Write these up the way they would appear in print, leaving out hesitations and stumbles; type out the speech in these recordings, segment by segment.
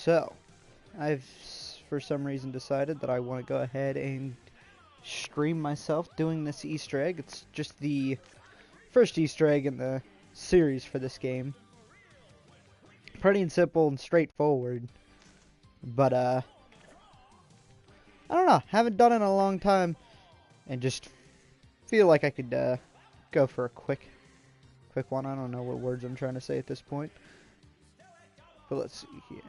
So, I've for some reason decided that I want to go ahead and stream myself doing this Easter egg. It's just the first Easter egg in the series for this game. Pretty simple and straightforward. But, I don't know. Haven't done it in a long time. And just feel like I could, go for a quick one. I don't know what words I'm trying to say at this point. But let's see here.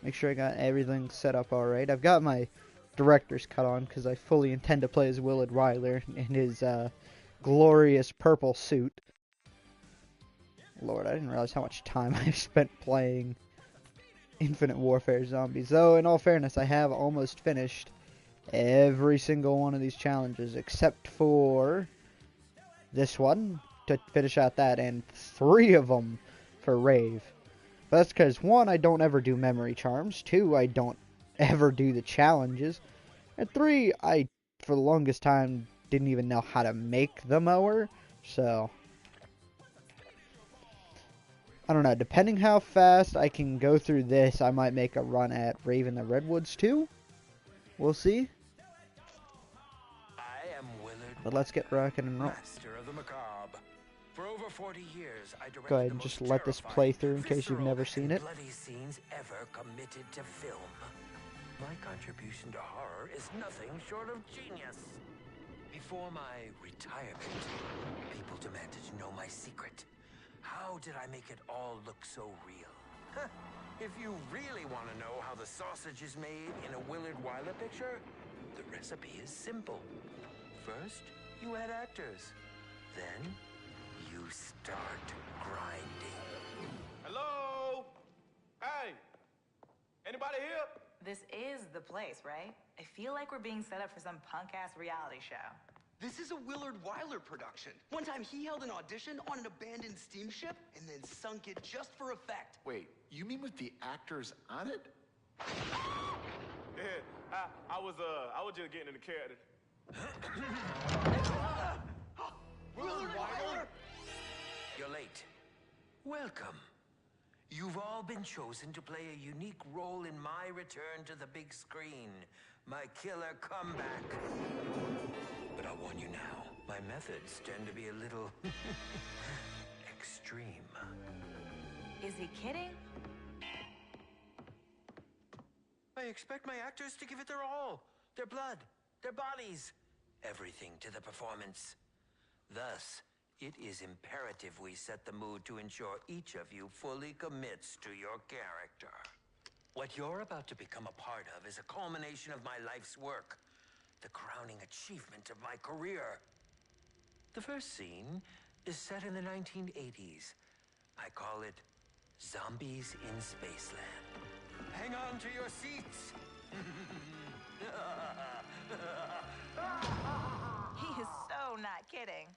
Make sure I got everything set up alright. I've got my director's cut on because I fully intend to play as Willard Wyler in his glorious purple suit. Lord, I didn't realize how much time I've spent playing Infinite Warfare Zombies. Though, in all fairness, I have almost finished every single one of these challenges except for this one to finish out that, and 3 of them for Rave. But that's because 1, I don't ever do memory charms. 2, I don't ever do the challenges. And 3, I, for the longest time, didn't even know how to make the mower. So, I don't know. Depending how fast I can go through this, I might make a run at Rave in the Redwoods too. We'll see. But let's get rocking and rolling. For over 40 years, I Go ahead and just let this play through in case you've never seen it. Bloody scenes ever committed to film. My contribution to horror is nothing short of genius. Before my retirement, people demanded to know my secret. How did I make it all look so real? If you really want to know how the sausage is made in a Willard Wyler picture, the recipe is simple. First, you add actors. Then, you start grinding. Hello? Hey! Anybody here? This is the place, right? I feel like we're being set up for some punk-ass reality show. This is a Willard Wyler production. One time he held an audition on an abandoned steamship and then sunk it just for effect. Wait, you mean with the actors on it? Yeah, I was just getting in the character. Willard Wyler! You're late. Welcome. You've all been chosen to play a unique role in my return to the big screen. My killer comeback. But I'll warn you now, my methods tend to be a little extreme. Is he kidding? I expect my actors to give it their all. Their blood, their bodies, everything to the performance. Thus, it is imperative we set the mood to ensure each of you fully commits to your character. What you're about to become a part of is a culmination of my life's work, the crowning achievement of my career. The first scene is set in the 1980s. I call it Zombies in Spaceland. Hang on to your seats. He is so not kidding.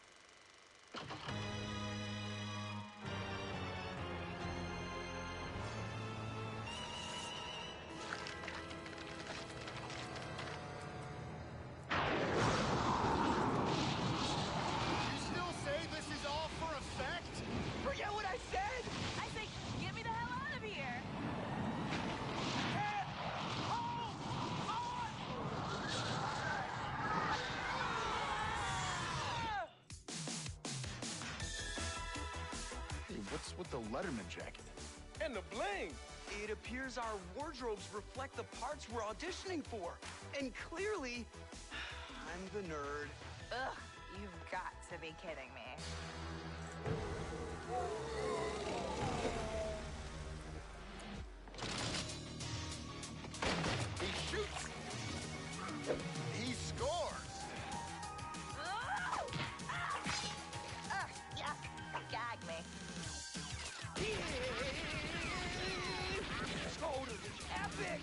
Forget what I said! I say, get me the hell out of here! Hey, what's with the Letterman jacket? And the bling! It appears our wardrobes reflect the parts we're auditioning for. And clearly, I'm the nerd. Ugh, you've got to be kidding me. He shoots! He scores! Yuck, gag me. Totally epic!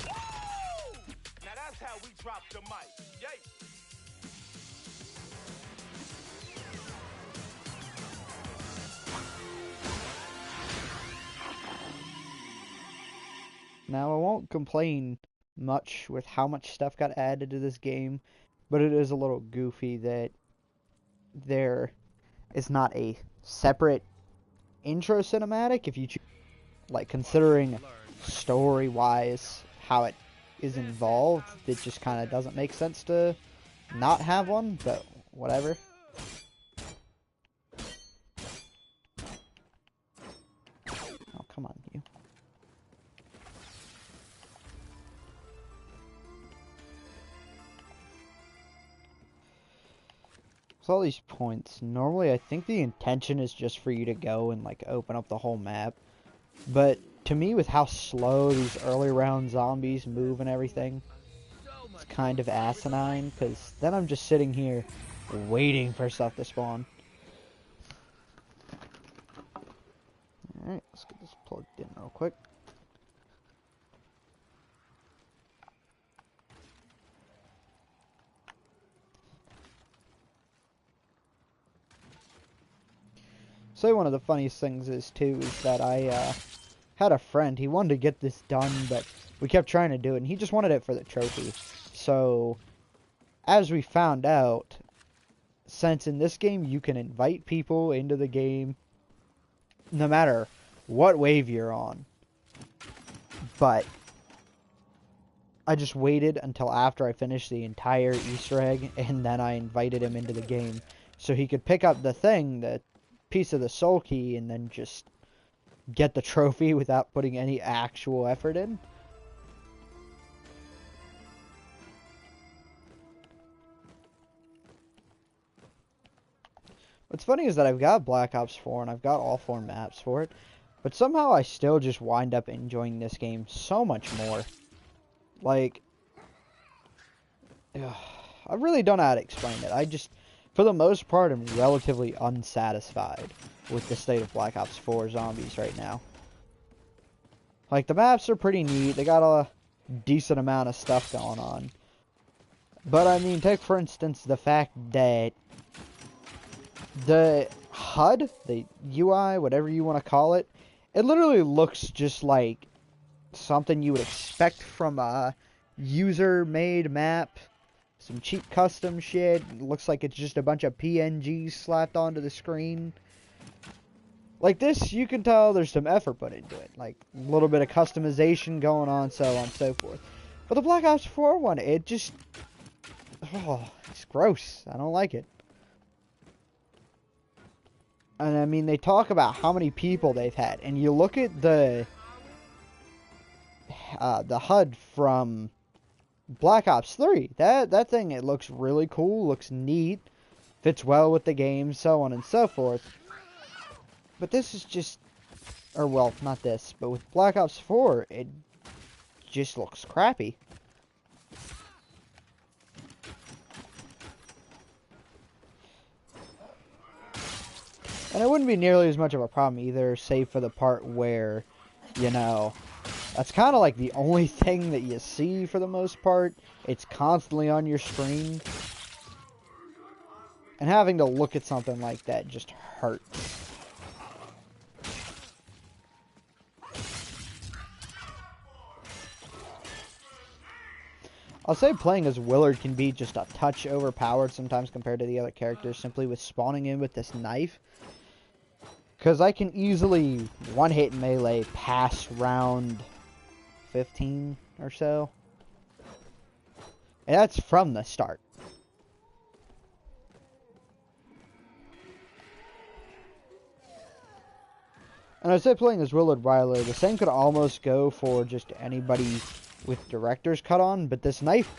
Woo! Now that's how we drop the mic. Yay! Now, I won't complain much with how much stuff got added to this game, but it is a little goofy that there is not a separate intro cinematic if you choose, like, considering story-wise how it is involved. It just kind of doesn't make sense to not have one, but whatever. Oh, come on, you. So all these points, normally I think the intention is just for you to go and like open up the whole map. But to me, with how slow these early round zombies move and everything, it's kind of asinine, because then I'm just sitting here waiting for stuff to spawn. Alright, let's get this plugged in real quick. So one of the funniest things is that I had a friend. He wanted to get this done, but we kept trying to do it, and he just wanted it for the trophy. So, as we found out, since in this game you can invite people into the game, no matter what wave you're on, but I just waited until after I finished the entire Easter egg, and then I invited him into the game, so he could pick up the thing, the piece of the soul key, and then just get the trophy without putting any actual effort in. What's funny is that I've got Black Ops 4 and I've got all 4 maps for it, but somehow I still just wind up enjoying this game so much more. Like, I really don't know how to explain it. I just, for the most part, am relatively unsatisfied with the state of Black Ops 4 zombies right now. Like, the maps are pretty neat. They got a decent amount of stuff going on. But, I mean, take, for instance, the fact that the HUD, the UI, whatever you want to call it, it literally looks just like something you would expect from a user-made map. Some cheap custom shit. It looks like it's just a bunch of PNGs slapped onto the screen. Like this, you can tell there's some effort put into it. Like, a little bit of customization going on, so on and so forth. But the Black Ops 4 one, it just... oh, it's gross. I don't like it. And I mean, they talk about how many people they've had. And you look at the HUD from Black Ops 3. That thing, it looks really cool, looks neat, fits well with the game, so on and so forth. But this is just, or well, not this, but with Black Ops 4, it just looks crappy. And it wouldn't be nearly as much of a problem either, save for the part where, you know, that's kind of like the only thing that you see for the most part. It's constantly on your screen. And having to look at something like that just hurts. I'll say playing as Willard can be just a touch overpowered sometimes compared to the other characters, simply with spawning in with this knife. Because I can easily one-hit melee past round 15 or so. And that's from the start. And I'd say playing as Willard Wyler, the same could almost go for just anybody with director's cut on, but this knife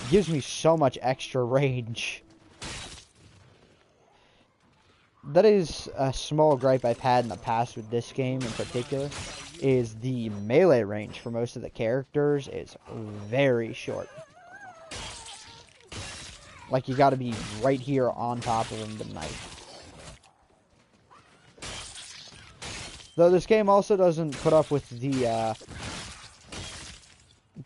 gives me so much extra range. That is a small gripe I've had in the past with this game in particular, is the melee range for most of the characters is very short. Like, you gotta be right here on top of them to knife. Though this game also doesn't put up with the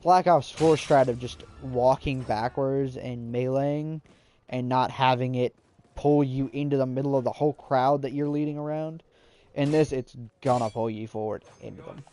Black Ops 4 strat of just walking backwards and meleeing and not having it pull you into the middle of the whole crowd that you're leading around. In this, it's gonna pull you forward into them.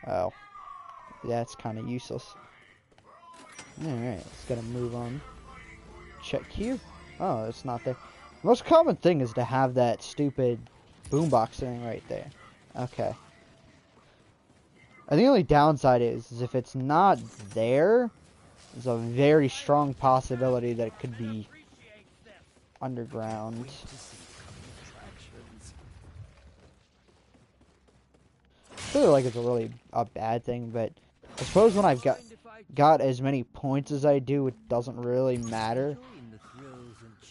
Oh. That's kind of useless. Alright, let's gotta move on. Check here. Oh, it's not there. The most common thing is to have that stupid boombox thing right there. Okay. And the only downside is if it's not there, there's a very strong possibility that it could be underground. I feel like it's a bad thing, but I suppose when I've got as many points as I do, it doesn't really matter.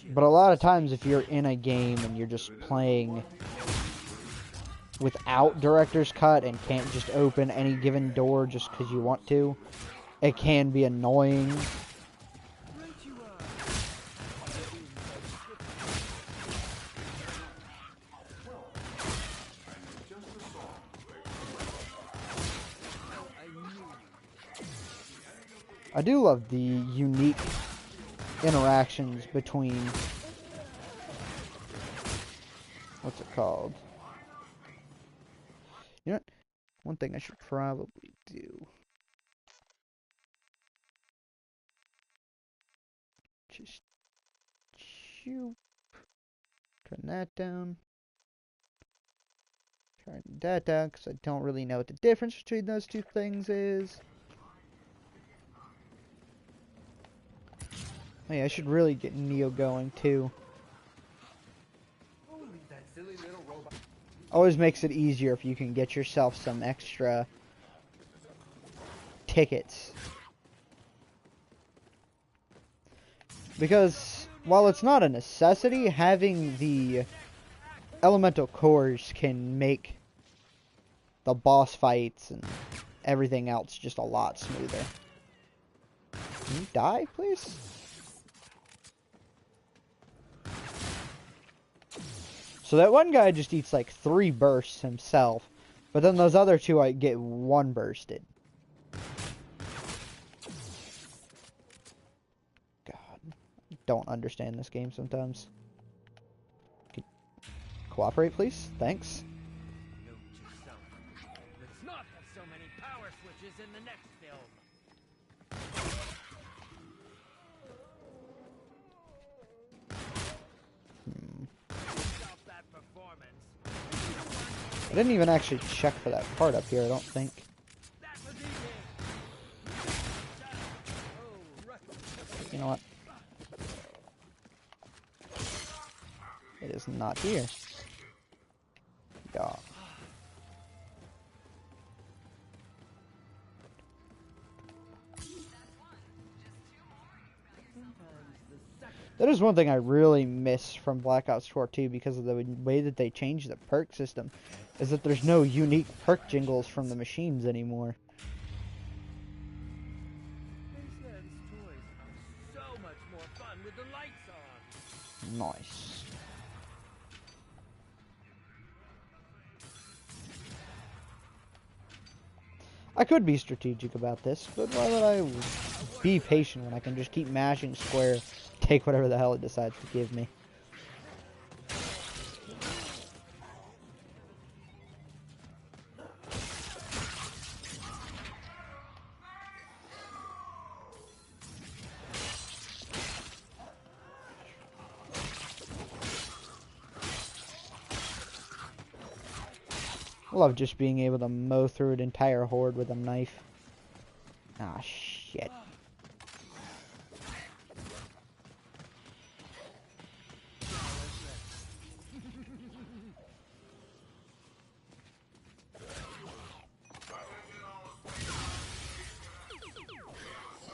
But a lot of times if you're in a game and you're just playing without director's cut and can't just open any given door just because you want to, it can be annoying. I do love the unique interactions between, what's it called? You know what? One thing I should probably do. Just shoot. Turn that down. Turn that down because I don't really know what the difference between those two things is. Hey, I should really get Neo going too. Always makes it easier if you can get yourself some extra tickets. Because while it's not a necessity, having the elemental cores can make the boss fights and everything else just a lot smoother. Can you die, please? So that one guy just eats like 3 bursts himself, but then those other two I get 1 bursted. God, I don't understand this game sometimes. Cooperate, please. Thanks. Note to self. Let's not have so many power switches in the next film. Stop that performance. I didn't even actually check for that part up here, I don't think. That was easy. Oh, right. You know what? It is not here. Yeah. That is one thing I really miss from Black Ops 4 2 because of the way that they changed the perk system, is that there's no unique perk jingles from the machines anymore. Spaceland's toys are so much more fun with the lights on. Nice. I could be strategic about this, but why would I be patient when I can just keep mashing square, take whatever the hell it decides to give me? I love just being able to mow through an entire horde with a knife. Ah, shit.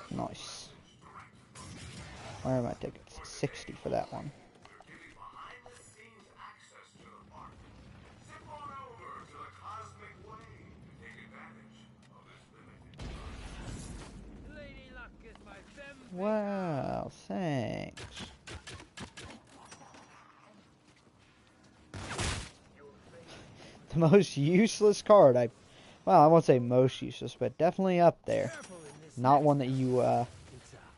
Nice. Where are my tickets? 60 for that one. Lady Luck is my femme. Wow, thanks. The most useless card well, I won't say most useless, but definitely up there. Not one that you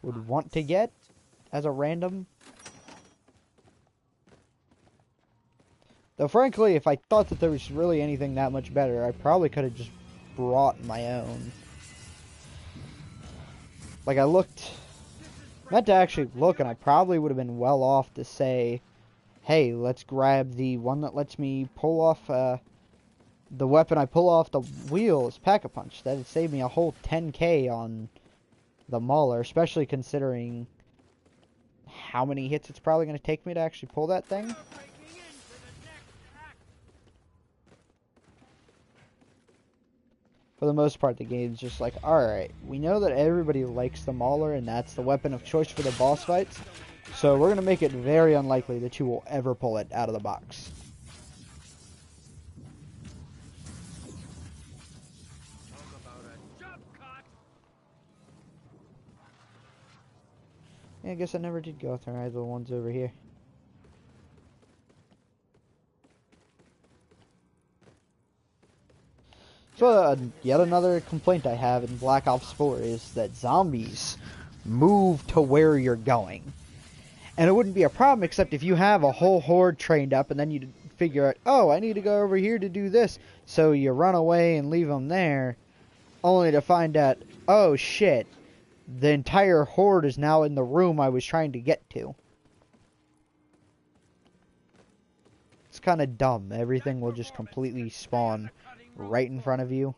would want to get as a random. Though frankly, if I thought that there was really anything that much better, I probably could have just brought my own. Like, I meant to actually look, and I probably would have been well off to say, hey, let's grab the one that lets me pull off, the weapon I pull off the wheel is Pack-a-Punch. That'd save me a whole 10k on the Mauler, especially considering how many hits it's probably going to take me to actually pull that thing. For the most part, the game's just like, alright, we know that everybody likes the Mauler, and that's the weapon of choice for the boss fights, so we're going to make it very unlikely that you will ever pull it out of the box. Yeah, I guess I never did go through either ones over here. So, yet another complaint I have in Black Ops 4 is that zombies move to where you're going. And it wouldn't be a problem except if you have a whole horde trained up and then you figure out, oh, I need to go over here to do this. So you run away and leave them there, only to find out, oh shit, the entire horde is now in the room I was trying to get to. It's kind of dumb. Everything will just completely spawn right in front of you.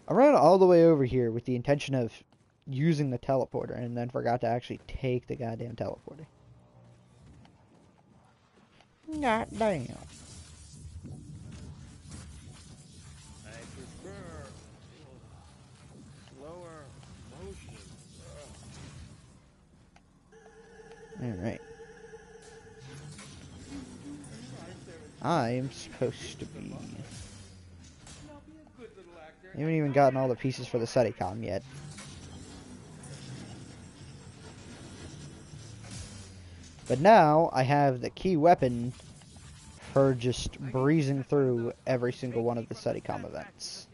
I ran all the way over here with the intention of using the teleporter and then forgot to actually take the goddamn teleporter. God damn. I prefer slower motion. Alright. I'm supposed to be... I haven't even gotten all the pieces for the Steadicam yet. But now I have the key weapon for just breezing through every single one of the Steadicam events.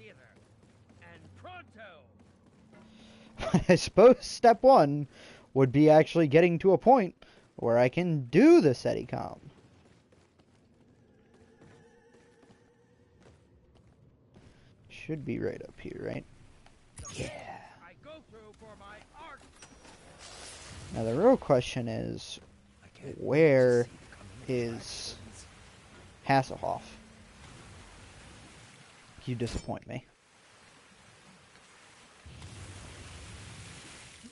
I suppose step one would be actually getting to a point where I can do the Steadicam. Should be right up here, right? Yeah. Now the real question is, where is Hasselhoff? You disappoint me.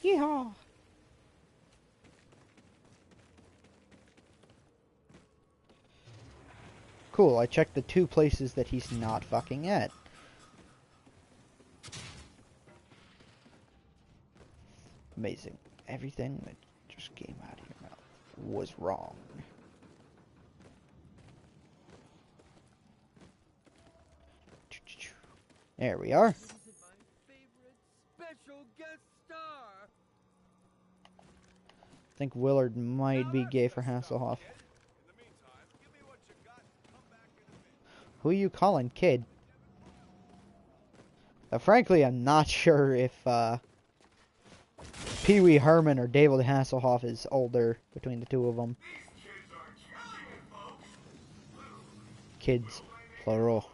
Yeehaw! Cool, I checked the two places that he's not fucking at. Amazing. Everything that just came out of your mouth was wrong. There we are. I think Willard might be gay for Hasselhoff. Who are you calling kid? Frankly, I'm not sure if Pee Wee Herman or David Hasselhoff is older between the two of them. Kids, plural.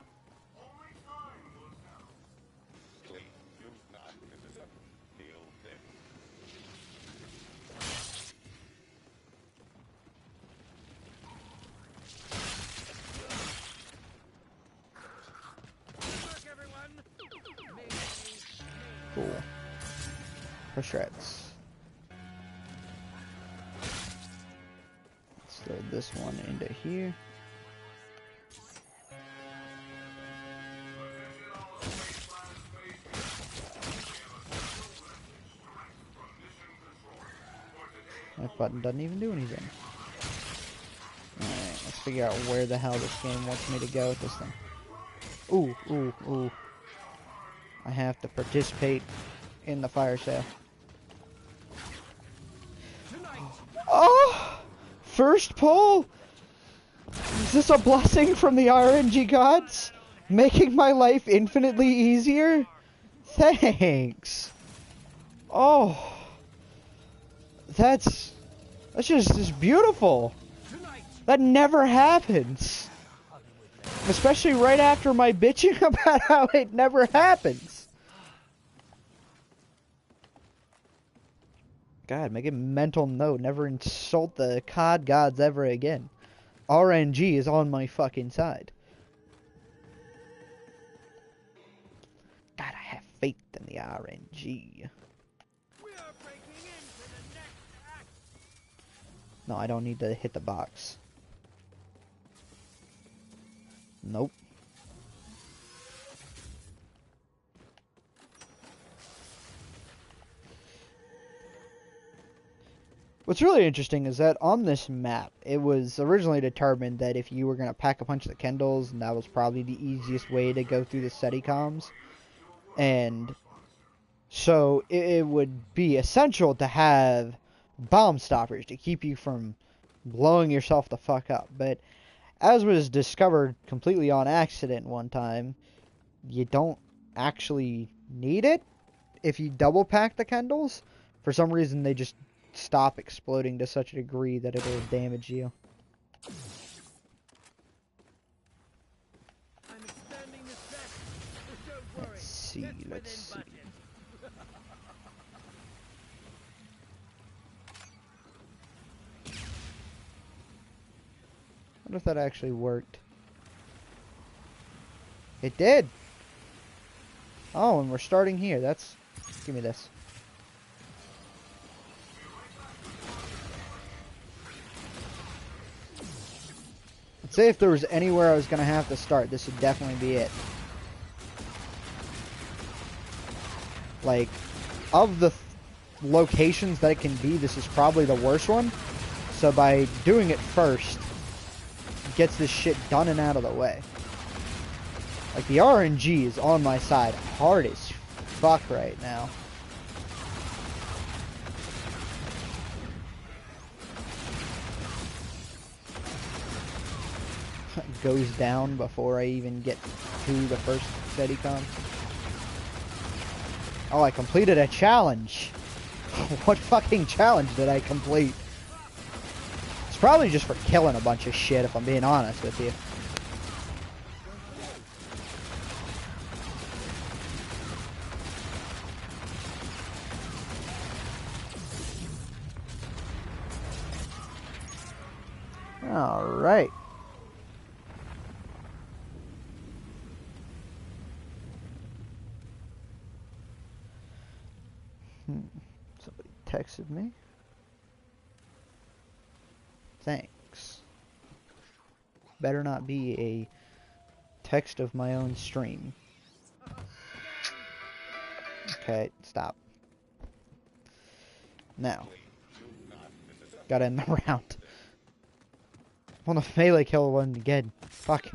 Cool. For shreds. Let's throw this one into here. That button doesn't even do anything. Alright, let's figure out where the hell this game wants me to go with this thing. Ooh, ooh, ooh. I have to participate in the fire sale. Oh! First pull! Is this a blessing from the RNG gods? Making my life infinitely easier? Thanks! Oh! That's just beautiful! That never happens. Especially right after my bitching about how it never happens. God, make a mental note. Never insult the COD gods ever again. RNG is on my fucking side. God, I have faith in the RNG. No, I don't need to hit the box. Nope. What's really interesting is that on this map, it was originally determined that if you were going to pack a bunch of the Kendalls, and that was probably the easiest way to go through the SETICOMs. And so it would be essential to have bomb stoppers to keep you from blowing yourself the fuck up. But as was discovered completely on accident one time, you don't actually need it if you double pack the Kendalls. For some reason, they just stop exploding to such a degree that it'll damage you. Let's see. I wonder if that actually worked. It did! Oh, and we're starting here. That's... Give me this. I'd say if there was anywhere I was going to have to start, this would definitely be it. Like, of the locations that it can be, this is probably the worst one. So by doing it first, gets this shit done and out of the way. Like, the RNG is on my side hard as fuck right now. Goes down before I even get to the first SETICOM. Oh, I completed a challenge. What fucking challenge did I complete? It's probably just for killing a bunch of shit, if I'm being honest with you. Alright. Somebody texted me. Thanks. Better not be a text of my own stream. Okay, stop. Now. Gotta end the round. I want to melee kill one again. Fuck.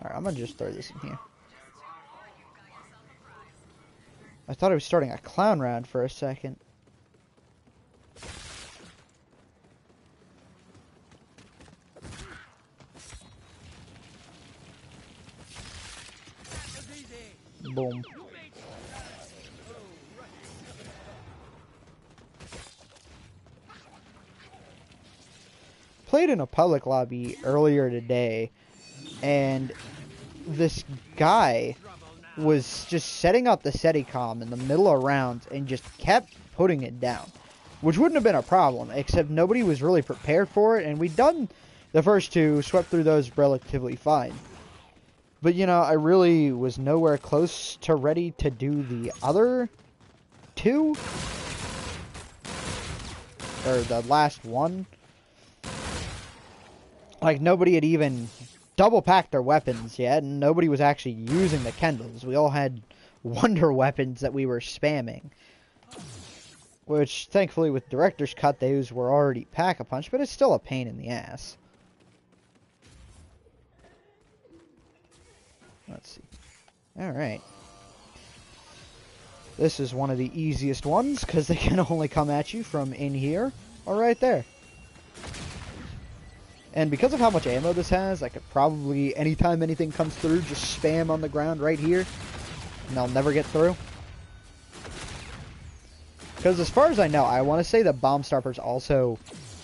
Alright, I'm gonna just throw this in here. I thought I was starting a clown round for a second. Boom. Played in a public lobby earlier today, and this guy was just setting up the SETICOM in the middle of rounds and just kept putting it down, which wouldn't have been a problem, except nobody was really prepared for it, and we'd done the first two, swept through those relatively fine. But, you know, I really was nowhere close to ready to do the other two, or the last one. Like, nobody had even double packed their weapons yet, and nobody was actually using the Kendalls. We all had wonder weapons that we were spamming. Which, thankfully, with Director's Cut, those were already pack-a-punch, but it's still a pain in the ass. Let's see. Alright. This is one of the easiest ones, because they can only come at you from in here, or right there. And because of how much ammo this has, I could probably, anytime anything comes through, just spam on the ground right here, and they'll never get through. Because as far as I know, I want to say that bomb stoppers also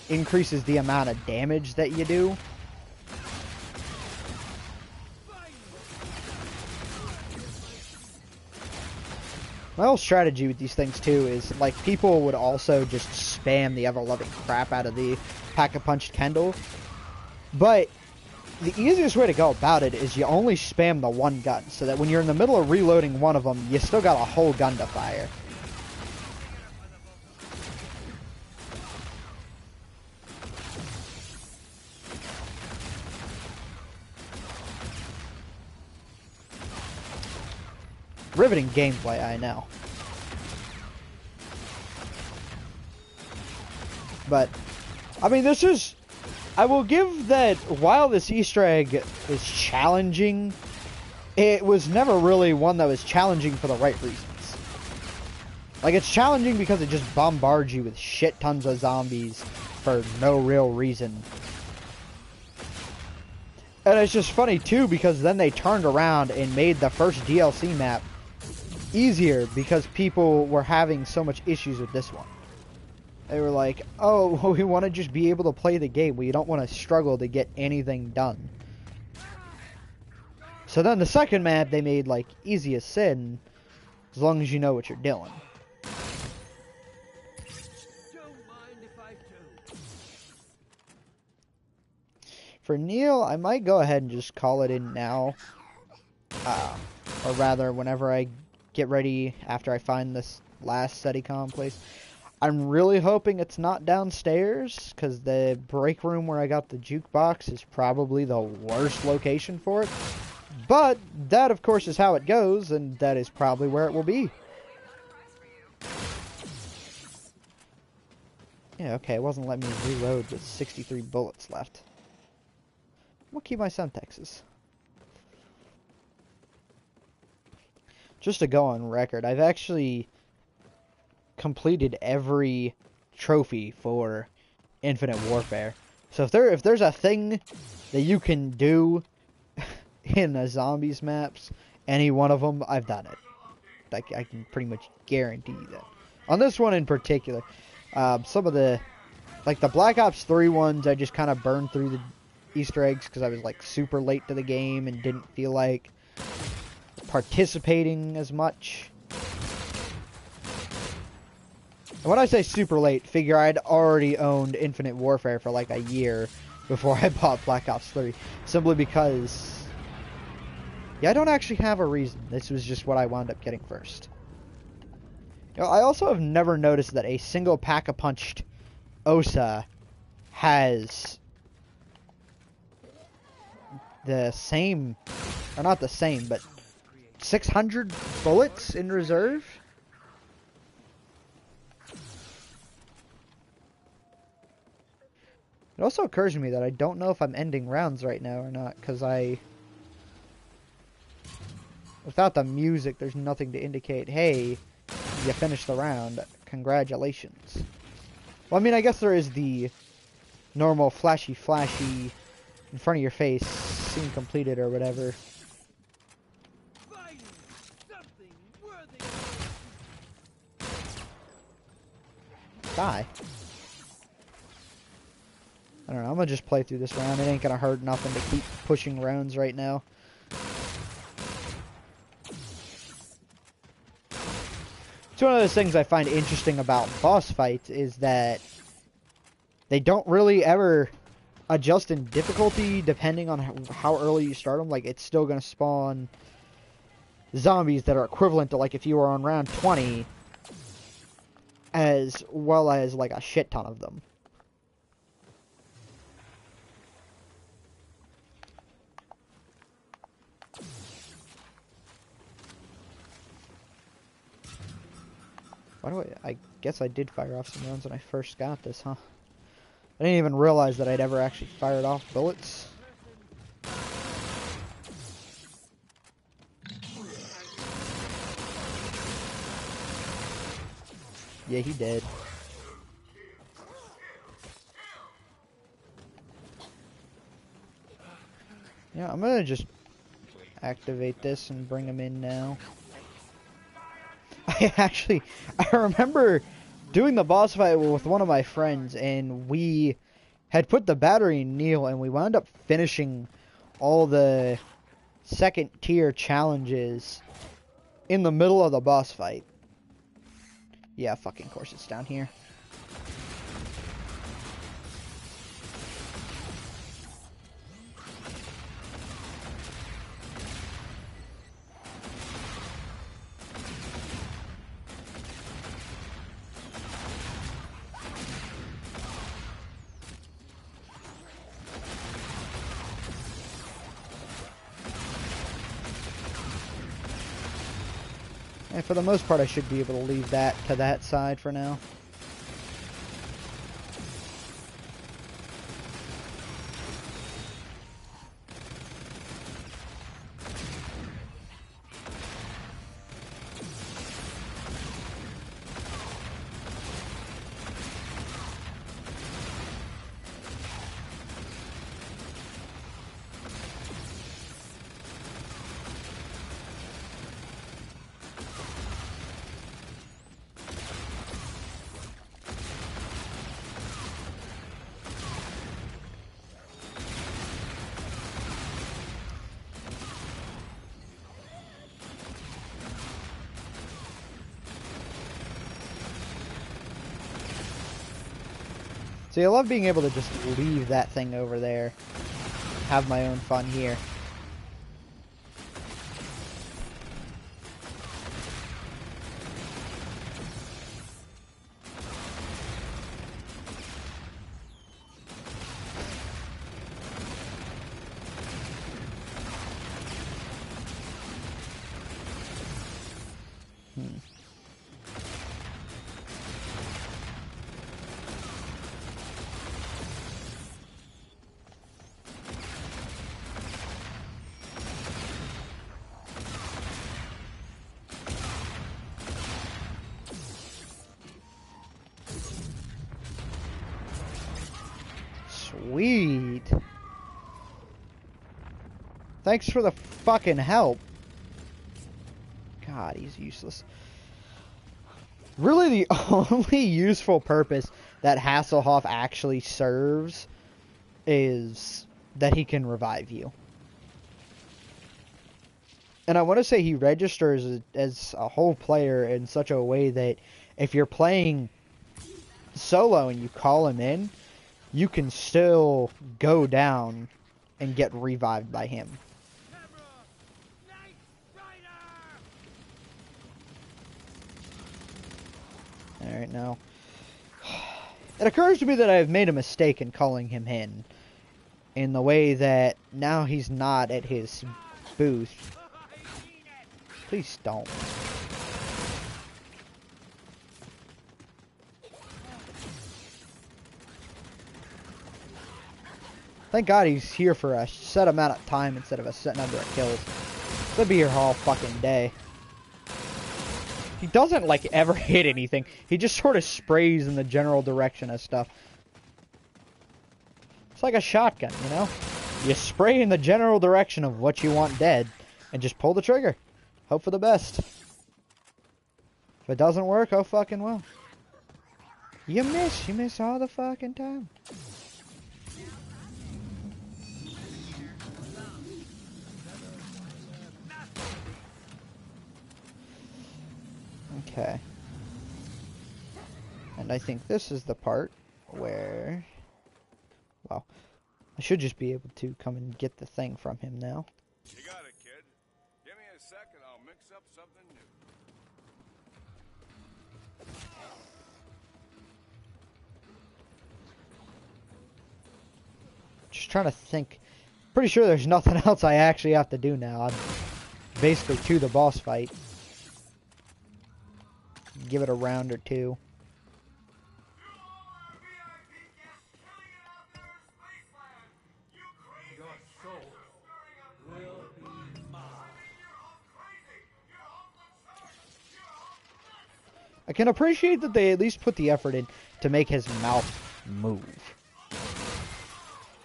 increases the amount of damage that you do. My whole strategy with these things too is like people would also just spam the ever-loving crap out of the Pack-a-Punch Kendall. But the easiest way to go about it is you only spam the one gun, so that when you're in the middle of reloading one of them, you still got a whole gun to fire. Riveting gameplay, I know. But, I mean, this is... I will give that while this Easter egg is challenging, it was never really one that was challenging for the right reasons. Like, it's challenging because it just bombards you with shit tons of zombies for no real reason. And it's just funny, too, because then they turned around and made the first DLC map easier because people were having so much issues with this one. They were like, oh, we want to just be able to play the game. We don't want to struggle to get anything done. So then the second map they made like easy as sin, as long as you know what you're doing. Don't mind if I do. For Neil, I might go ahead and just call it in now. Or rather, whenever I get ready after I find this last SteadyCom place. I'm really hoping it's not downstairs, because the break room where I got the jukebox is probably the worst location for it. But that, of course, is how it goes, and that is probably where it will be. Yeah, okay, it wasn't letting me reload with 63 bullets left. I'm gonna keep my Semtexes. Just to go on record, I've actually completed every trophy for Infinite Warfare. So if there's a thing that you can do in the zombies maps, any one of them, I've done it. I can pretty much guarantee that. On this one in particular, some of the, like the Black Ops 3 ones, I just kind of burned through the Easter eggs because I was like super late to the game and didn't feel like participating as much. And when I say super late, figure I'd already owned Infinite Warfare for like a year before I bought Black Ops 3. Simply because, yeah, I don't actually have a reason. This was just what I wound up getting first. You know, I also have never noticed that a single Pack-a-Punched OSA has the same, or not the same, but 600 bullets in reserve? It also occurs to me that I don't know if I'm ending rounds right now or not, because without the music, there's nothing to indicate, hey, you finished the round, congratulations. Well, I mean, I guess there is the normal flashy in front of your face, scene completed or whatever. Die. I don't know, I'm gonna just play through this round. It ain't gonna hurt nothing to keep pushing rounds right now. It's one of those things I find interesting about boss fights is that they don't really ever adjust in difficulty depending on how early you start them. Like, it's still gonna spawn zombies that are equivalent to like if you were on round 20, as well as like a shit ton of them. Why do I guess I did fire off some rounds when I first got this, huh? I didn't even realize that I'd ever actually fired off bullets. Yeah, he did. Yeah, I'm gonna just activate this and bring him in now. I remember doing the boss fight with one of my friends, and we had put the battery in Neil, and we wound up finishing all the second tier challenges in the middle of the boss fight. Yeah, fucking course it's down here. And for the most part, I should be able to leave that to that side for now. See, I love being able to just leave that thing over there. Have my own fun here. Sweet. Thanks for the fucking help. God, he's useless. Really, the only useful purpose that Hasselhoff actually serves is that he can revive you. And I want to say he registers as a whole player in such a way that if you're playing solo and you call him in, you can still go down and get revived by him. Alright, now. It occurs to me that I've made a mistake in calling him in the way that now he's not at his booth. Please don't. Thank God he's here for a set amount of time instead of a set number of kills. He'll be here all fucking day. He doesn't, like, ever hit anything. He just sort of sprays in the general direction of stuff. It's like a shotgun, you know? You spray in the general direction of what you want dead, and just pull the trigger. Hope for the best. If it doesn't work, oh fucking well. You miss all the fucking time. Okay. And I think this is the part where... Well, I should just be able to come and get the thing from him now. You got it, kid. Give me a second, I'll mix up something new. Just trying to think. Pretty sure there's nothing else I actually have to do now. I'm basically to the boss fight. Give it a round or two. I can appreciate that they at least put the effort in to make his mouth move.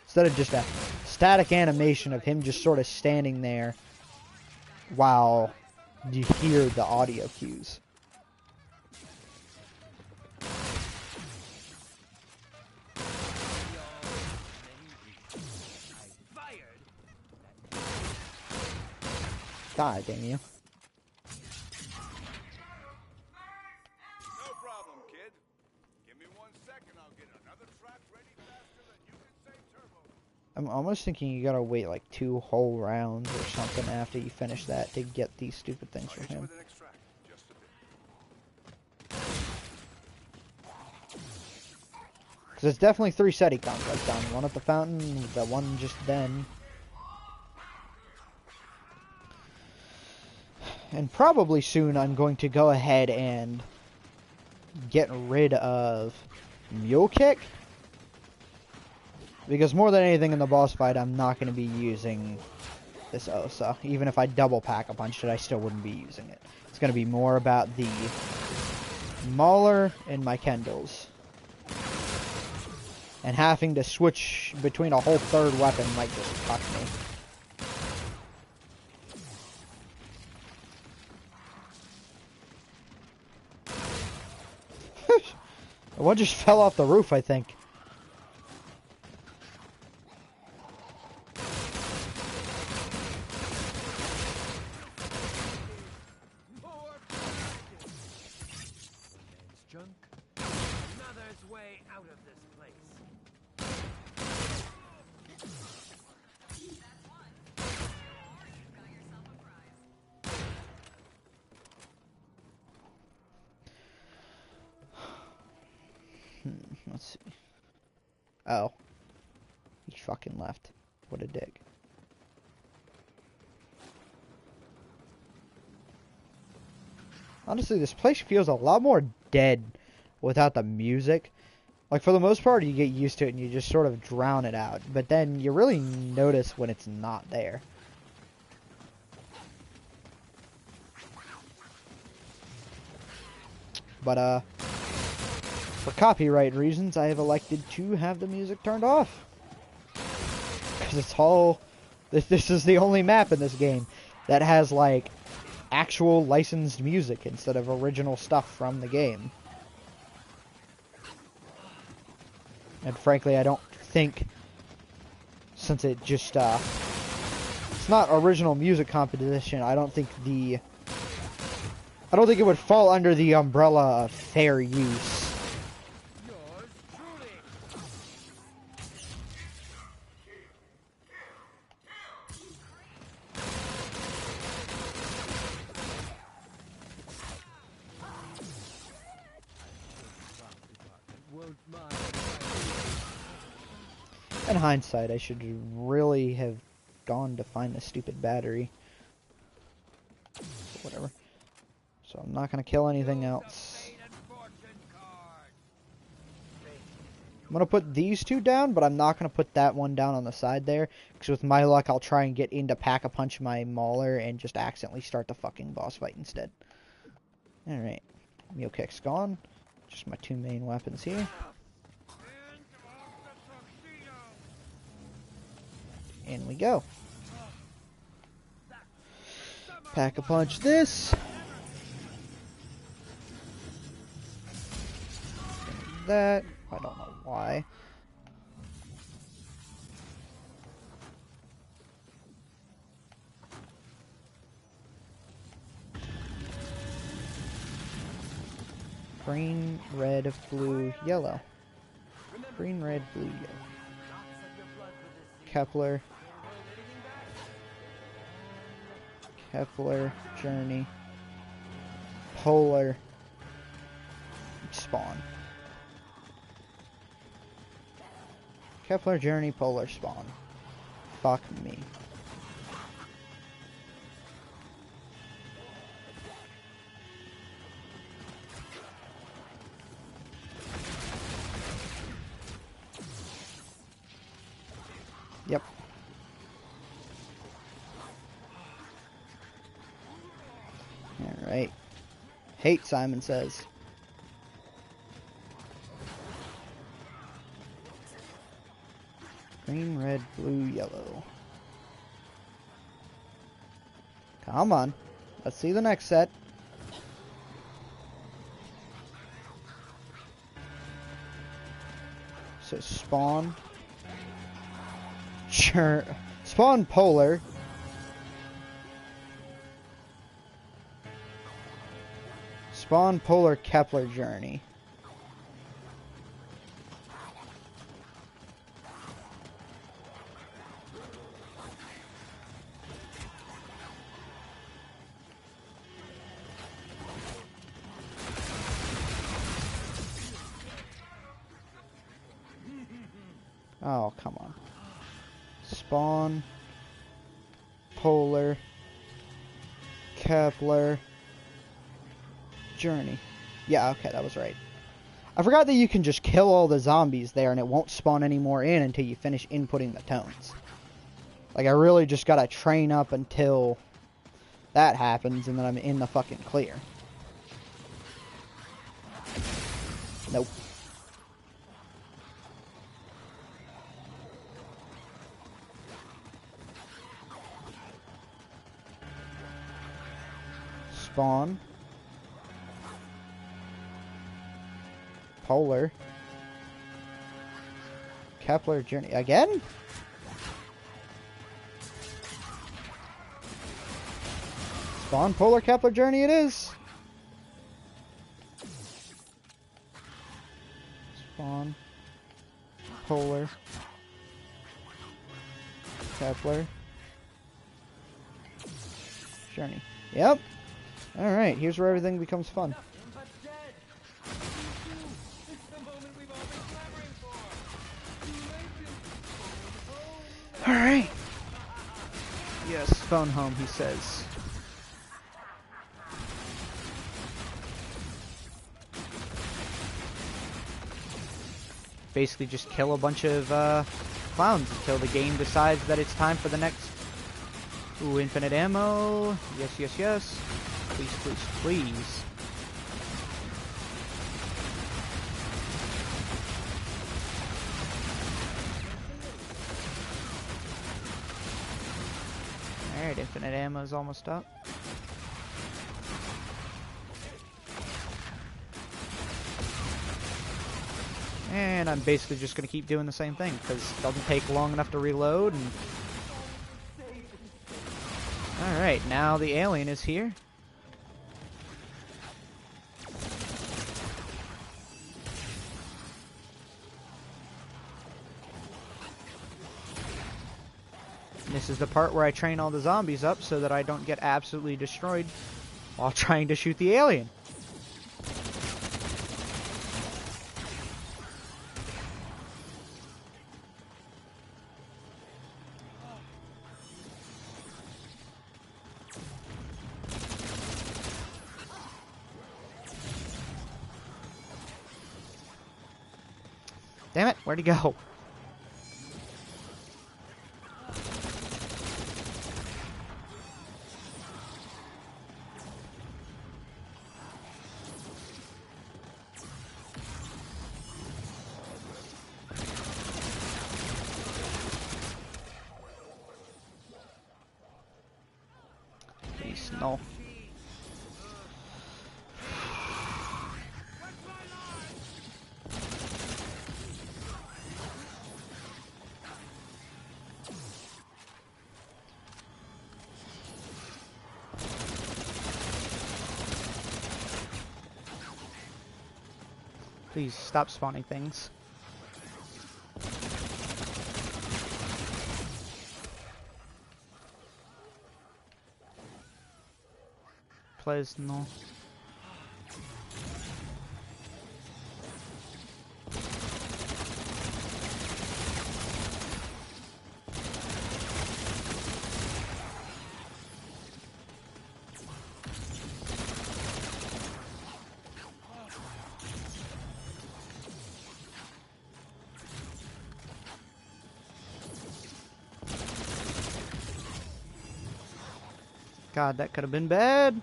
Instead of just a static animation of him just sort of standing there while you hear the audio cues. God damn you. No problem, kid. Give me 1 second, I'll get another track ready faster than you can say turbo. I'm almost thinking you gotta wait like 2 whole rounds or something after you finish that to get these stupid things I'll from hit you him. with the next track, just a bit. Because it's definitely 3 SETI combos I've done. One at the fountain, the one just then. And probably soon I'm going to go ahead and get rid of Mule Kick. Because more than anything in the boss fight, I'm not going to be using this Osa. Even if I double pack a punch it, I still wouldn't be using it. It's going to be more about the Mauler and my Kendalls. And having to switch between a whole third weapon might just fuck me. One just fell off the roof, I think. More man's junk. Another's way out of this place. Let's see. Oh. He fucking left. What a dick. Honestly, this place feels a lot more dead without the music. Like, for the most part, you get used to it and you just sort of drown it out. But then you really notice when it's not there. But, for copyright reasons, I have elected to have the music turned off. Because it's all... This is the only map in this game that has, like, actual licensed music instead of original stuff from the game. And frankly, I don't think, since it just, it's not original music composition, I don't think it would fall under the umbrella of fair use. Yours truly. Won't mind. In hindsight, I should really have gone to find the stupid battery. Whatever. So I'm not going to kill anything else. I'm going to put these 2 down, but I'm not going to put that one down on the side there. Because with my luck, I'll try and get into Pack-a-Punch my Mauler and just accidentally start the fucking boss fight instead. Alright. Mule Kick's gone. Just my 2 main weapons here. In we go. Pack-a-Punch this. That. I don't know why. Green, red, blue, yellow. Green, red, blue, yellow. Kepler. Kepler, Journey. Polar. Spawn. Kepler, Journey, Polar, Spawn. Fuck me. Yep. Alright. Hate, Simon says. Green, red, blue, yellow. Come on. Let's see the next set. So spawn. Sure. Spawn Polar. Spawn Polar Kepler Journey. Oh, come on. Spawn Polar Kepler Journey. Yeah, okay, that was right. I forgot that you can just kill all the zombies there and it won't spawn any more in until you finish inputting the tones. Like, I really just gotta train up until that happens and then I'm in the fucking clear. Nope. Spawn Polar Kepler Journey again? Spawn Polar Kepler Journey it is. Spawn Polar Kepler Journey. Yep. Alright, here's where everything becomes fun. Alright. Yes, phone home, he says. Basically just kill a bunch of clowns until the game decides that it's time for the next... Ooh, infinite ammo. Yes, yes, yes. Please, please, please. Alright, infinite ammo is almost up. And I'm basically just going to keep doing the same thing, because it doesn't take long enough to reload. And... Alright, now the alien is here. This is the part where I train all the zombies up so that I don't get absolutely destroyed while trying to shoot the alien. Damn it, where'd he go? Please, no. Please stop spawning things. Please, no. God, that could have been bad.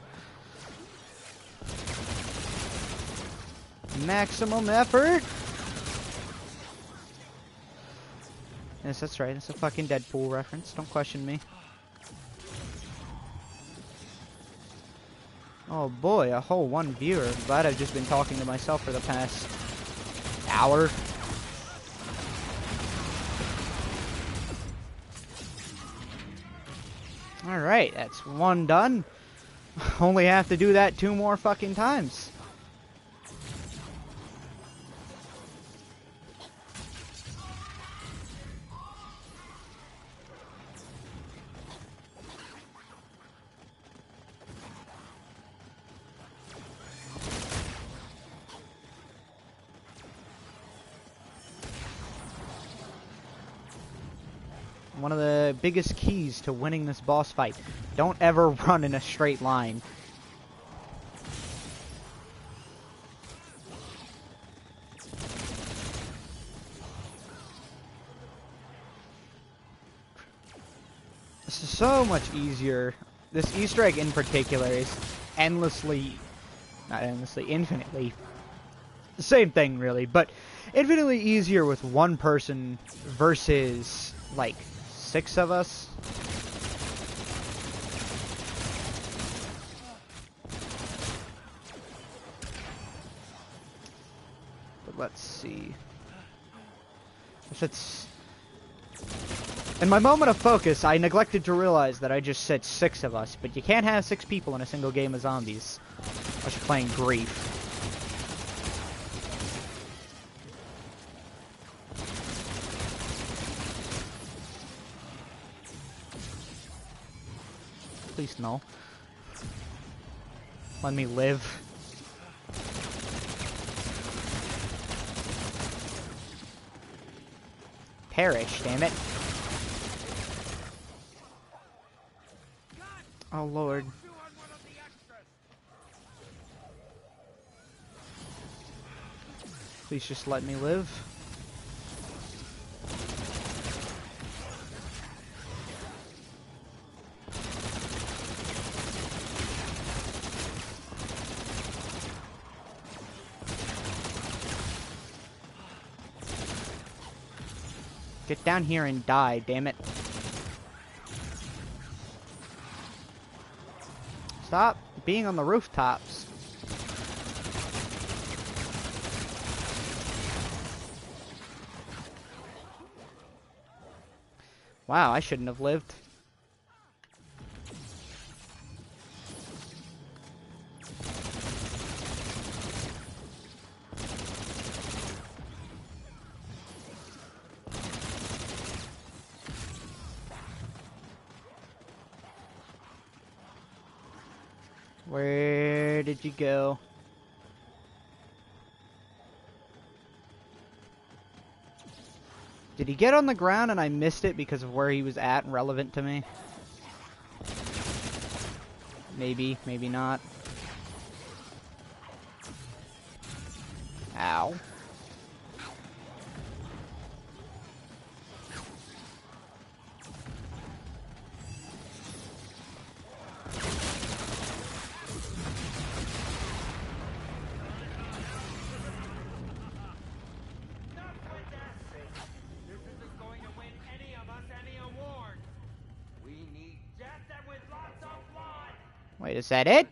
Maximum effort. Yes, that's right. It's a fucking Deadpool reference. Don't question me. Oh boy, a whole one viewer. Glad I've just been talking to myself for the past hour. Alright, that's one done. Only have to do that 2 more fucking times. One of the biggest keys to winning this boss fight. Don't ever run in a straight line. This is so much easier. This Easter egg in particular is endlessly, not endlessly, infinitely, the same thing really, but infinitely easier with 1 person versus like 6 of us. But let's see. If it's... In my moment of focus, I neglected to realize that I just said 6 of us, but you can't have 6 people in a single game of zombies. Unless you're playing Grief. Please no. Let me live. Perish, damn it. Oh lord. Please just let me live. Get down here and die, damn it. Stop being on the rooftops. Wow, I shouldn't have lived. Where did you go? Did he get on the ground and I missed it because of where he was at and relevant to me? Maybe, maybe not. Ow. Wait, is that it?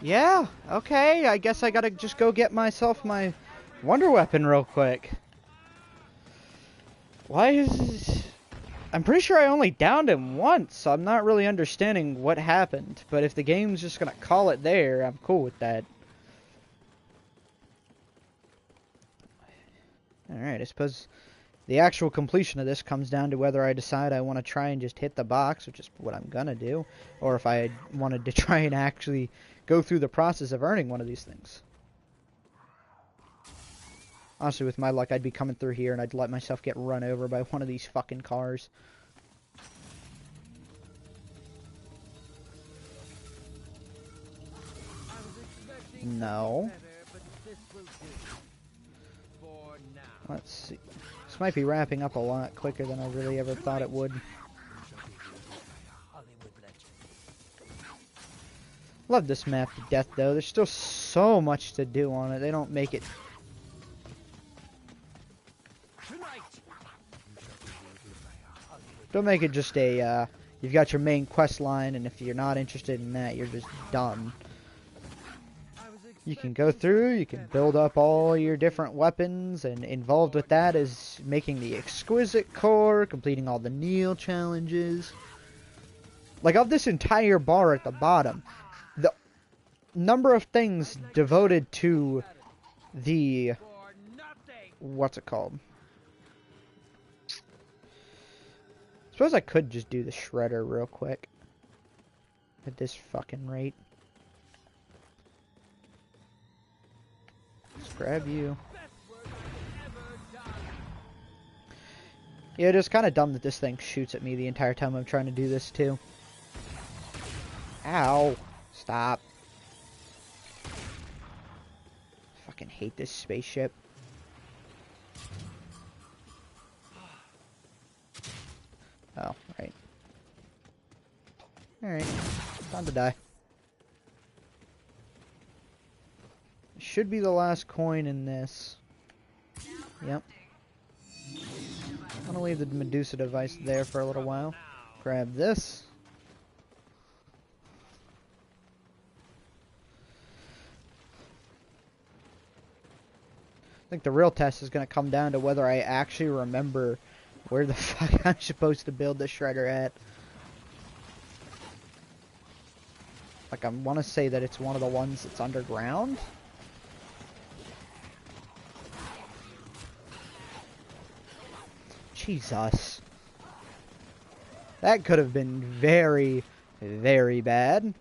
Yeah, okay, I guess I gotta just go get myself my wonder weapon real quick. Why is... I'm pretty sure I only downed him once, so I'm not really understanding what happened. But if the game's just gonna call it there, I'm cool with that. Alright, I suppose the actual completion of this comes down to whether I decide I want to try and just hit the box, which is what I'm gonna do, or if I wanted to try and actually go through the process of earning one of these things. Honestly, with my luck, I'd be coming through here and I'd let myself get run over by one of these fucking cars. No. Let's see. This might be wrapping up a lot quicker than I really ever thought it would. Love this map to death, though. There's still so much to do on it. They don't make it... Don't make it just a, you've got your main quest line, and if you're not interested in that, you're just done. You can go through, you can build up all your different weapons, and involved with that is making the exquisite core, completing all the Neil challenges. Like, of this entire bar at the bottom, the number of things devoted to the... For nothing. What's it called? Suppose I could just do the shredder real quick. At this fucking rate. Let's grab you. Best work I've ever done. Yeah, it is kind of dumb that this thing shoots at me the entire time I'm trying to do this, too. Ow. Stop. Fucking hate this spaceship. Oh, right. Alright. Time to die. Should be the last coin in this. Yep. I'm gonna leave the Medusa device there for a little while. Grab this. I think the real test is gonna come down to whether I actually remember where the fuck I'm supposed to build the shredder at. Like, I want to say that it's one of the ones that's underground. Jesus. That could have been very, very bad.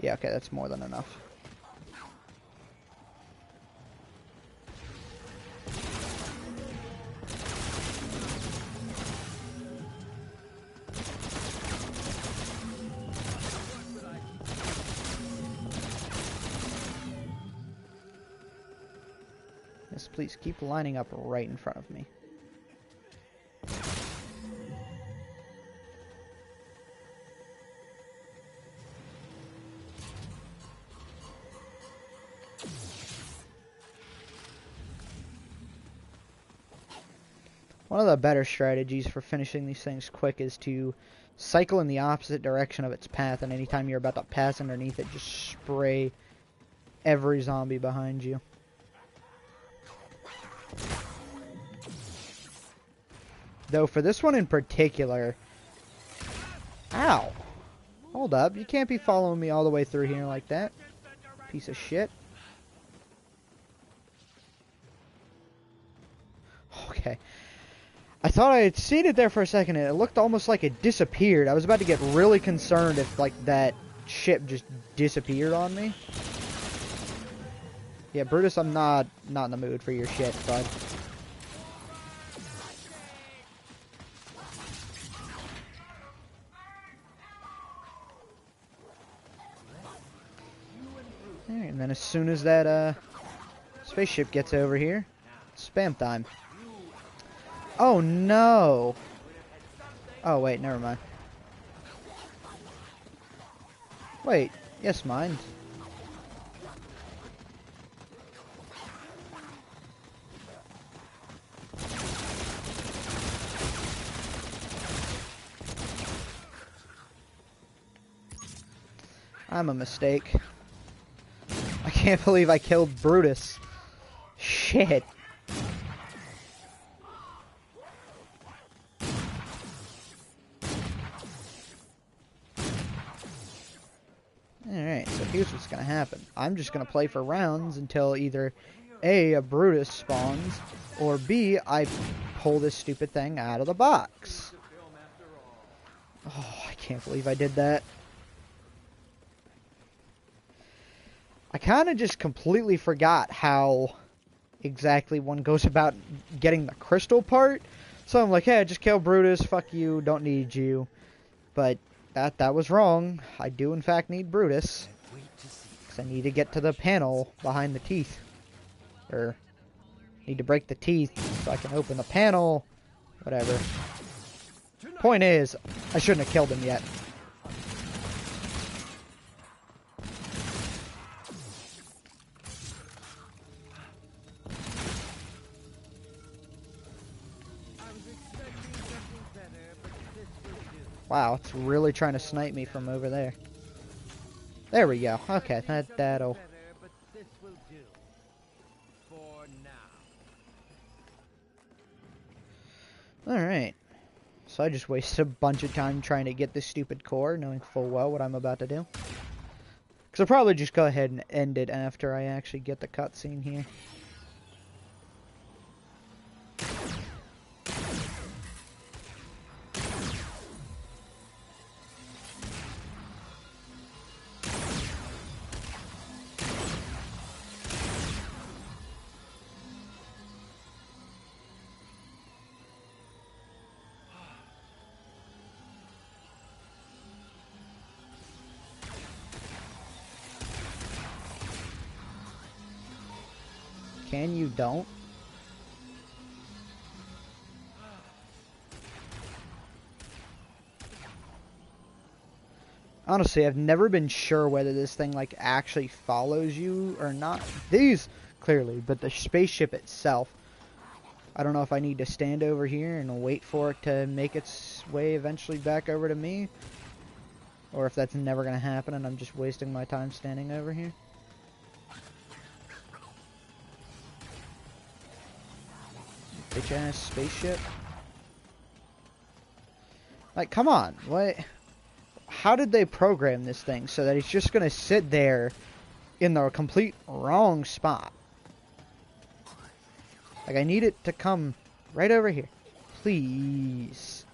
Yeah, okay, that's more than enough. Yes, please keep lining up right in front of me. One of the better strategies for finishing these things quick is to cycle in the opposite direction of its path, and anytime you're about to pass underneath it, just spray every zombie behind you. Though for this one in particular... Ow! Hold up, you can't be following me all the way through here like that. Piece of shit. Okay. I thought I had seen it there for a second and it looked almost like it disappeared. I was about to get really concerned if, like, that ship just disappeared on me. Yeah, Brutus, I'm not in the mood for your shit, bud. Alright, and then as soon as that spaceship gets over here, spam time. Oh no! Oh wait, never mind. Wait, yes, mind. I'm a mistake. I can't believe I killed Brutus. Shit. Alright, so here's what's gonna happen. I'm just gonna play for rounds until either A, a Brutus spawns, or B, I pull this stupid thing out of the box. Oh, I can't believe I did that. I kind of just completely forgot how exactly one goes about getting the crystal part. So I'm like, hey, just kill Brutus, fuck you, don't need you. But that was wrong. I do in fact need Brutus. Because I need to get to the panel behind the teeth. Or, need to break the teeth so I can open the panel. Whatever. Point is, I shouldn't have killed him yet. Wow, it's really trying to snipe me from over there. There we go. Okay, that'll... Better, but this will do. For now. Alright. So I just wasted a bunch of time trying to get this stupid core, knowing full well what I'm about to do. Because I'll probably just go ahead and end it after I actually get the cutscene here. Can you don't? Honestly, I've never been sure whether this thing like actually follows you or not. These clearly, but the spaceship itself, I don't know if I need to stand over here and wait for it to make its way eventually back over to me, or if that's never gonna happen and I'm just wasting my time standing over here. Bitch ass spaceship. Like, come on, what? How did they program this thing so that it's just gonna sit there in the complete wrong spot? Like, I need it to come right over here. Please.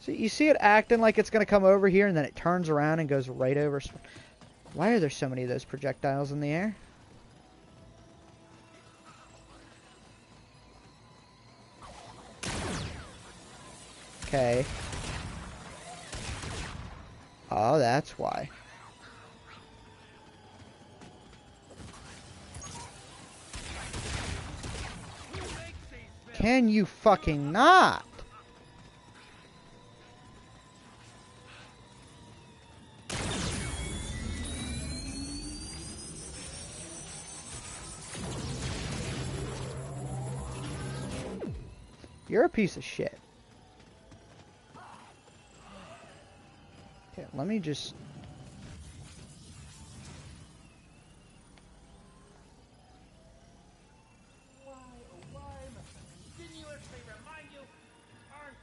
So you see it acting like it's going to come over here, and then it turns around and goes right over. Why are there so many of those projectiles in the air? Okay. Oh, that's why. Can you fucking not? You're a piece of shit. Okay, let me just... Why, oh why must I continuously remind you? Aren't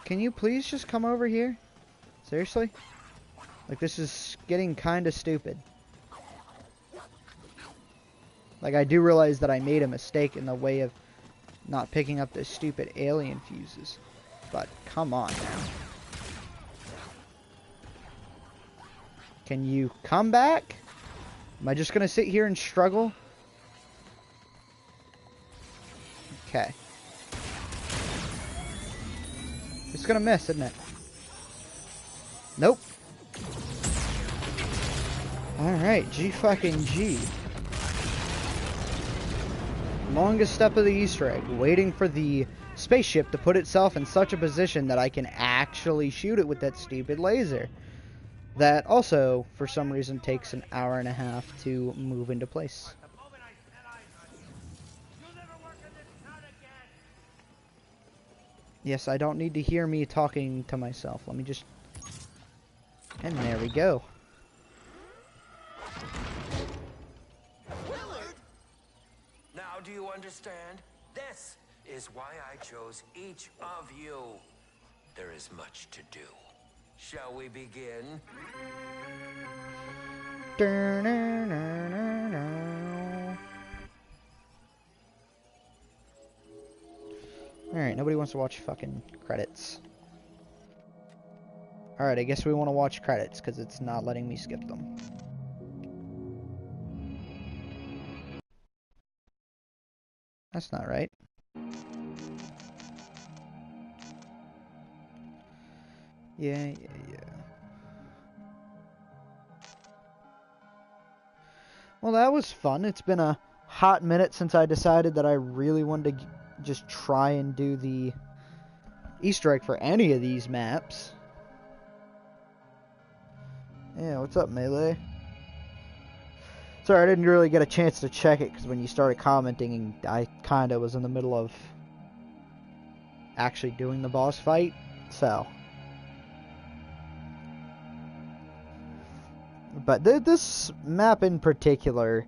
Can you please just come over here? Seriously? Like, this is getting kind of stupid. Like, I do realize that I made a mistake in the way of not picking up this stupid alien fuses. But, come on now. Can you come back? Am I just gonna sit here and struggle? Okay. It's gonna miss, isn't it? Nope. Alright, G fucking G. Longest step of the Easter egg, waiting for the spaceship to put itself in such a position that I can actually shoot it with that stupid laser. That also, for some reason, takes an hour and a half to move into place. the moment I set eyes on you, you'll never work in this town again. Yes, I don't need to hear me talking to myself. Let me just... And there we go. Now do you understand? This is why I chose each of you. There is much to do. Shall we begin? Alright, nobody wants to watch fucking credits. Alright, I guess we want to watch credits, because it's not letting me skip them. That's not right. Yeah. Well, that was fun. It's been a hot minute since I decided that I really wanted to just try and do the Easter egg for any of these maps. Yeah, what's up, Melee? Sorry, I didn't really get a chance to check it because when you started commenting, I kind of was in the middle of actually doing the boss fight, so. But this map in particular,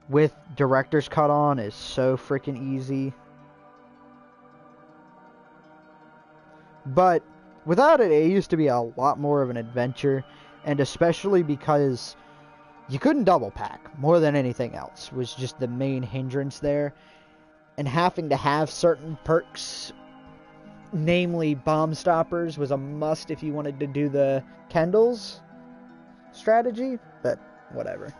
with Director's Cut on, is so freaking easy. But without it, it used to be a lot more of an adventure, and especially because you couldn't double pack more than anything else was just the main hindrance there, and having to have certain perks, namely bomb stoppers, was a must if you wanted to do the Kendall's strategy, but whatever.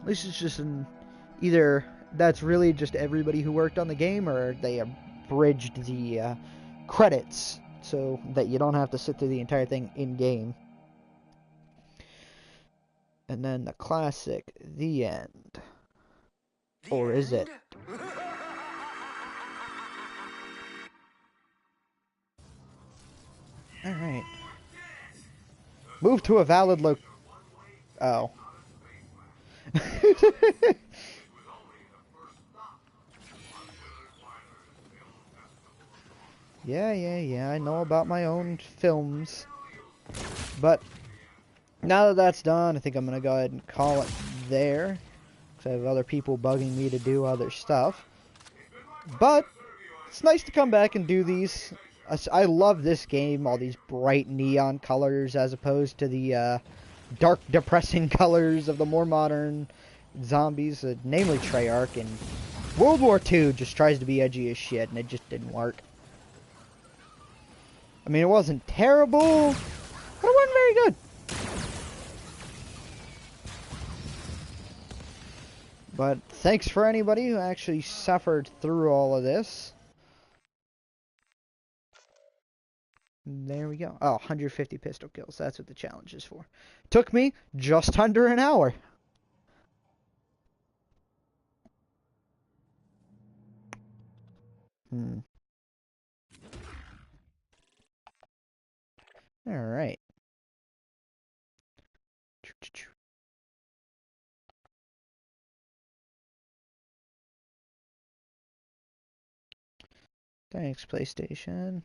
At least it's just either that's really just everybody who worked on the game, or they abridged the credits so that you don't have to sit through the entire thing in-game. And then the classic, the end. Or is it? Alright. Move to a valid Oh. Yeah, I know about my own films. But now that that's done, I think I'm going to go ahead and call it there. Because I have other people bugging me to do other stuff. But it's nice to come back and do these. I love this game, all these bright neon colors as opposed to the dark, depressing colors of the more modern zombies, namely Treyarch. And World War II just tries to be edgy as shit, and it just didn't work. I mean, it wasn't terrible, but it wasn't very good. But thanks for anybody who actually suffered through all of this. There we go. Oh, 150 pistol kills. That's what the challenge is for. Took me just under an hour. Alright. Thanks, PlayStation.